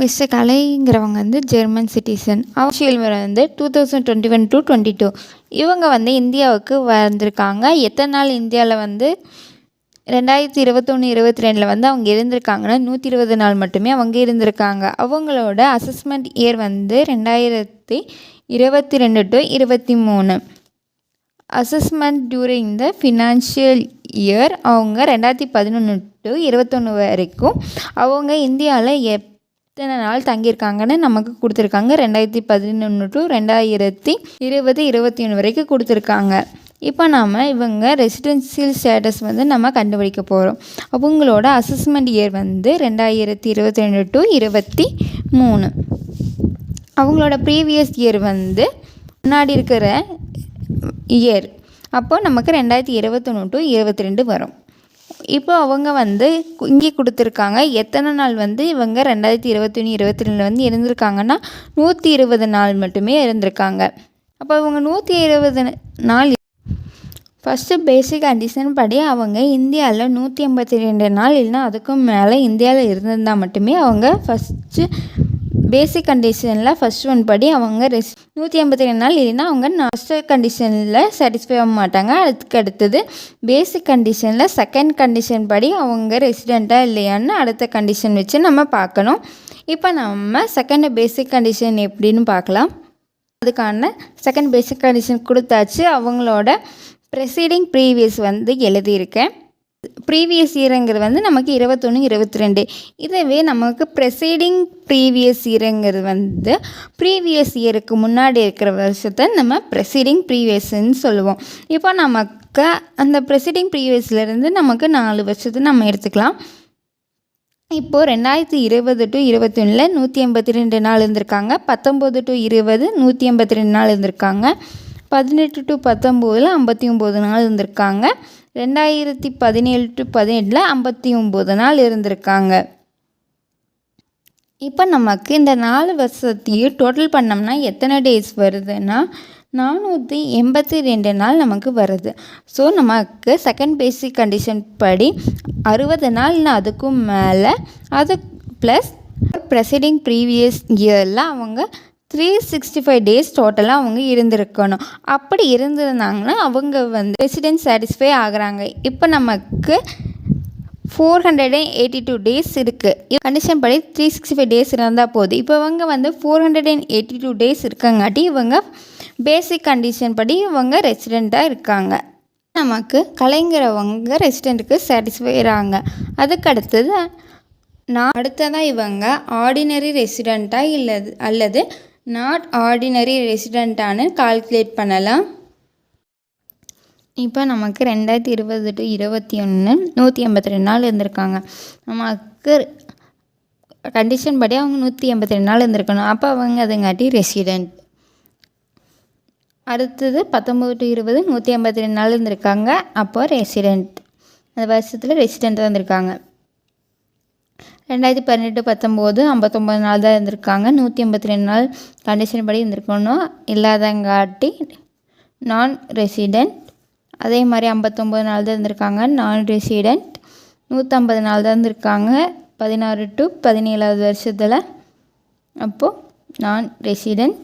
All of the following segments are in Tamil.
மிஸ்டர் கலைங்கிறவங்க வந்து ஜெர்மன் சிட்டிசன். அஃபிஷியல் வந்து 2021 to 22 இவங்க வந்து இந்தியாவுக்கு வந்திருக்காங்க. எத்தனை நாள் இந்தியாவில் வந்து 2021, 22 வந்து அவங்க இருந்திருக்காங்கன்னா 120 நாள் மட்டுமே அவங்க இருந்திருக்காங்க. அவங்களோட அசஸ்மெண்ட் இயர் வந்து 2022 to 23. Assessment during the financial year அவங்க 2011 to 21 வரைக்கும் அவங்க இந்தியாவில் எத்தனை நாள் தங்கியிருக்காங்கன்னு நமக்கு கொடுத்துருக்காங்க. 2011 to 2020, 21 வரைக்கும் கொடுத்துருக்காங்க. இப்போ நாம் இவங்க ரெசிடென்சியல் ஸ்டேட்டஸ் வந்து நம்ம கண்டுபிடிக்க போகிறோம். அவங்களோட அசஸ்மெண்ட் இயர் வந்து 2022 to 23. அவங்களோட ப்ரீவியஸ் இயர் வந்து முன்னாடி இருக்கிற இயர் அப்போ நமக்கு 2021 to 22 வரும். இப்போ அவங்க வந்து இங்கே கொடுத்துருக்காங்க எத்தனை நாள் வந்து இவங்க 2021, 22 வந்து இருந்திருக்காங்கன்னா 120 நாள் மட்டுமே இருந்திருக்காங்க. அப்போ இவங்க 120 நாள் ஃபஸ்ட்டு பேசிக் கண்டிஷன் படி அவங்க இந்தியாவில் 182 நாள் இல்லைனா அதுக்கும் மேலே இந்தியாவில் இருந்திருந்தால் மட்டுமே அவங்க ஃபஸ்ட்டு பேசிக் கண்டிஷனில் ஃபஸ்ட் ஒன் படி அவங்க 182 நாள் இல்லைன்னா அவங்க ஃபஸ்ட்டு கண்டிஷனில் சாட்டிஸ்ஃபை ஆக மாட்டாங்க. அதுக்கு அடுத்தது பேசிக் கண்டிஷனில் செகண்ட் கண்டிஷன் படி அவங்க ரெசிடெண்ட்டாக இல்லையான்னு அடுத்த கண்டிஷன் வச்சு நம்ம பார்க்கணும். இப்போ நம்ம செகண்ட் பேசிக் கண்டிஷன் எப்படின்னு பார்க்கலாம். அதுக்கான செகண்ட் பேசிக் கண்டிஷன் கொடுத்தாச்சு. அவங்களோட ப்ரெசீடிங் ப்ரீவியஸ் வந்து எழுதியிருக்கேன். ப்ரீவியஸ் இயருங்கிறது வந்து நமக்கு 21, 22. இதுவே நமக்கு ப்ரெசீடிங் ப்ரீவியஸ் இயருங்கிறது வந்து ப்ரீவியஸ் இயருக்கு முன்னாடி இருக்கிற வருஷத்தை நம்ம ப்ரெசீடிங் ப்ரீவியஸ்ன்னு சொல்லுவோம். இப்போ நமக்கு அந்த ப்ரெசீடிங் ப்ரீவியஸ்லேருந்து நமக்கு 4 வருஷத்தை நம்ம எடுத்துக்கலாம். இப்போது 2020 to 21 182 நாள் இருந்திருக்காங்க. 19 to 20 182 நாள் இருந்திருக்காங்க. 18 to 19 59 நாள் இருந்திருக்காங்க. 2017 to 18 59 நாள் இருந்திருக்காங்க. இப்போ நமக்கு இந்த 4 வருஷத்தையும் டோட்டல் பண்ணோம்னா எத்தனை டேஸ் வருதுன்னா 482 நாள் நமக்கு வருது. ஸோ நமக்கு செகண்ட் பேசிக் கண்டிஷன் படி 60 நாள் அதுக்கும் மேலே அது ப்ளஸ் ப்ரெசீடிங் ப்ரீவியஸ் இயரில் அவங்க 365 டேஸ் டோட்டலாக அவங்க இருந்திருக்கணும். அப்படி இருந்திருந்தாங்கன்னா அவங்க வந்து ரெசிடென்ட் சாட்டிஸ்ஃபை ஆகுறாங்க. இப்போ நமக்கு 482 டேஸ் இருக்குது. கண்டிஷன் படி 365 டேஸ் இருந்தால் போதும். இப்போ இவங்க வந்து 482 டேஸ் இருக்கங்காட்டி இவங்க பேசிக் கண்டிஷன் படி இவங்க ரெசிடெண்ட்டாக இருக்காங்க. நமக்கு கலைங்கிறவங்க ரெசிடெண்ட்டுக்கு சாட்டிஸ்ஃபை ஆகிறாங்க. அதுக்கு அடுத்ததாக இவங்க ஆர்டினரி ரெசிடெண்ட்டாக அல்லது நாட் ஆர்டினரி ரெசிடெண்ட்டானு கால்குலேட் பண்ணலாம். இப்போ நமக்கு 2020 to 21 182 நாள் இருந்திருக்காங்க. நமக்கு கண்டிஷன் படி அவங்க 182 நாள் இருந்திருக்கணும். அப்போ அவங்க அதுங்காட்டி ரெசிடெண்ட். அடுத்தது 19 to 20 182 நாள் இருந்திருக்காங்க. அப்போ ரெசிடெண்ட். அந்த வருஷத்தில் ரெசிடெண்ட்டாக இருந்திருக்காங்க. 2018 19 59 நாள் தான் இருந்திருக்காங்க. 182 நாள் கண்டிஷன் படி இருந்திருக்கணும். இல்லாதங்காட்டி நான் ரெசிடெண்ட். அதே மாதிரி 59 நாள் தான் இருந்திருக்காங்க. நான் ரெசிடெண்ட். 150 நாள் தான் இருந்திருக்காங்க 16 to 17 வருஷத்தில். அப்போது நான் ரெசிடெண்ட்.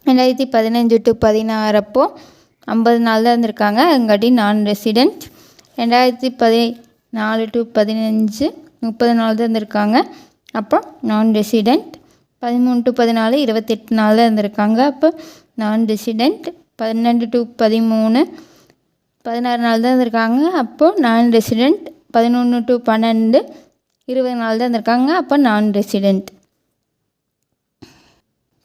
2015 to 16 அப்போது 50 நாள் தான் இருந்திருக்காங்க. அங்காட்டி நான் ரெசிடெண்ட். 2014 to 15 30 நாள் தான் இருந்திருக்காங்க. அப்போ நான் ரெசிடெண்ட். 13 to 14 28 நாள் தான் இருந்திருக்காங்க. அப்போ நான் ரெசிடெண்ட். 12 to 13 16 நாள் தான் இருந்திருக்காங்க. அப்போது நான் ரெசிடெண்ட். 11 to 12 20 நாள் தான் இருந்திருக்காங்க. அப்போ நான் ரெசிடெண்ட்.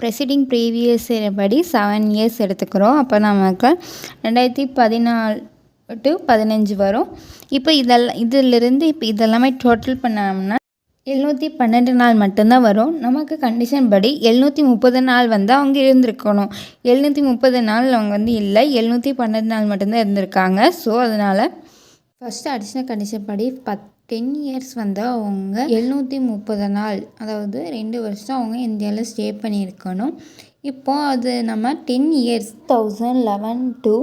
ப்ரெசீடிங் ப்ரீவியஸ் படி 7 இயர்ஸ் எடுத்துக்கிறோம். அப்போ நமக்கு 2014 to 15 வரும். இப்போ இதிலிருந்து இப்போ இதெல்லாமே டோட்டல் பண்ணோம்னா 712 நாள் மட்டும்தான் வரும். நமக்கு கண்டிஷன் படி 730 நாள் வந்து அவங்க இருந்திருக்கணும். 730 நாள் அவங்க வந்து இல்லை, 712 நாள் மட்டும்தான் இருந்திருக்காங்க. ஸோ அதனால் ஃபஸ்ட்டு அடிஷ்னல் கண்டிஷன் படி 10 இயர்ஸ் வந்து அவங்க 730 நாள், அதாவது 2 வருஷம் அவங்க இந்தியாவில் ஸ்டே பண்ணியிருக்கணும். இப்போது அது நம்ம 10 இயர்ஸ் 2011 to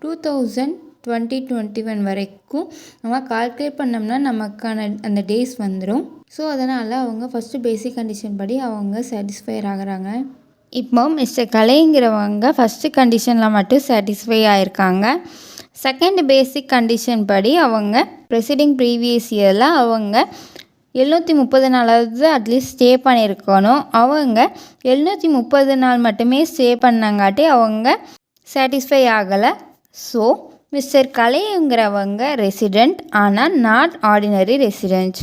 2000 2021 வரைக்கும் நம்ம கால்குலேட் பண்ணோம்னா நமக்கான அந்த டேஸ் வந்துடும். ஸோ அதனால் அவங்க ஃபஸ்ட்டு பேசிக் கண்டிஷன் படி அவங்க சாட்டிஸ்ஃபை ஆகுறாங்க. இப்போ மிஸ்டர் கலைங்கிறவங்க ஃபஸ்ட்டு கண்டிஷனில் மட்டும் சாட்டிஸ்ஃபை ஆகிருக்காங்க. செகண்ட் பேசிக் கண்டிஷன் படி அவங்க ப்ரீவியஸ் இயரில் அவங்க 730 நாளாவது அட்லீஸ்ட் ஸ்டே பண்ணியிருக்கணும். அவங்க 730 நாள் மட்டுமே ஸ்டே பண்ணாங்காட்டி அவங்க சாட்டிஸ்ஃபை ஆகலை. ஸோ மிஸ்டர் கலைங்கிறவங்க ரெசிடெண்ட் ஆனால் நாட் ஆர்டினரி ரெசிடெண்ட்.